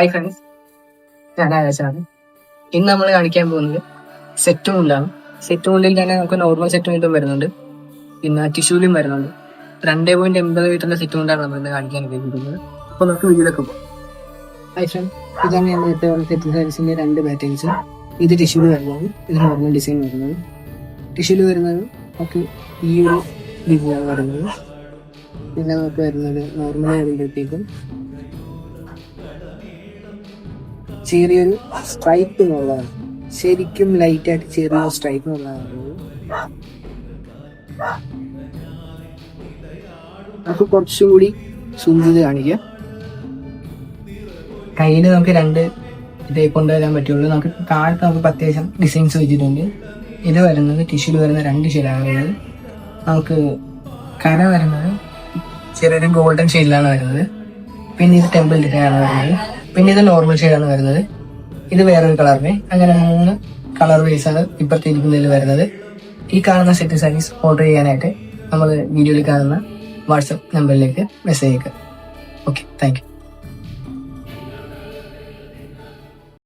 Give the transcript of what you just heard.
Hi friends, ഞാൻ ആകാശാണ്. ഇന്ന് നമ്മൾ കാണിക്കാൻ പോകുന്നത് സെറ്റ് മുണ്ടാണ്. സെറ്റ് മുണ്ടിൽ തന്നെ നമുക്ക് നോർമൽ സെറ്റ് മുണ്ടും വരുന്നുണ്ട്, പിന്നെ ടിഷ്യൂലും വരുന്നുണ്ട്. 2.80 മീറ്ററിന്റെ സെറ്റ് മുണ്ടാണ് നമ്മൾ ഇന്ന് കാണിക്കാൻ ഉപയോഗിക്കുന്നത്. അപ്പോൾ നമുക്ക് വീഡിയോയിലൊക്കെ പോകാം. ഹായ് ഫ്രണ്ട്സ്, ഇതാണ് ഞാൻ നേരത്തെ പറഞ്ഞ സെറ്റ് സാരീസിന്റെ 2 പാറ്റേൺസ്. ഇത് ടിഷ്യൂല് വരുന്നത്, ഇത് നോർമൽ ഡിസൈൻ വരുന്നത്. ടിഷ്യൂല് വരുന്നത് നമുക്ക് ഈ ഒരു രീതിയിലാണ് വരുന്നത്. പിന്നെ നമുക്ക് വരുന്നത് നോർമൽ വരുമ്പോഴത്തേക്കും ചെറിയൊരു സ്ട്രൈപ്പ് എന്നുള്ളതാണ്. ശരിക്കും ലൈറ്റായിട്ട് ചെറിയൊരു സ്ട്രൈപ്പ് എന്നുള്ളതാണ്. നമുക്ക് കുറച്ചുകൂടി സൂം ചെയ്ത് കാണിക്കാം. കയ്യിൽ നമുക്ക് 2 ഇതേ കൊണ്ടുവരാൻ പറ്റുള്ളൂ. നമുക്ക് താഴത്ത് നമുക്ക് അത്യാവശ്യം ഡിസൈൻസ് വെച്ചിട്ടുണ്ട്. ഇത് വരുന്നത് ടിഷ്യൂല് വരുന്ന 2 ഷെയ്ഡാണ് വരുന്നത്. നമുക്ക് കര വരുന്നത് ചെറിയൊരു ഗോൾഡൻ ഷെയ്ഡിലാണ് വരുന്നത്. പിന്നെ ഇത് ടെമ്പിൾ ഡിസൈനാണ് വരുന്നത്. പിന്നെ ഇത് നോർമൽ ഷെയ്ഡാണ് വരുന്നത്. ഇത് വേറൊരു കളറിന്. അങ്ങനെ 3 കളർ ബേസാണ് ഇപ്പുറത്തെ ഇരിക്കുന്നതിൽ വരുന്നത്. ഈ കാണുന്ന സെറ്റ് സാരീസ് ഓർഡർ ചെയ്യാനായിട്ട് നമ്മൾ വീഡിയോയിൽ കാണുന്ന വാട്സപ്പ് നമ്പറിലേക്ക് മെസ്സേജ് അയക്കുക. Okay, thank you.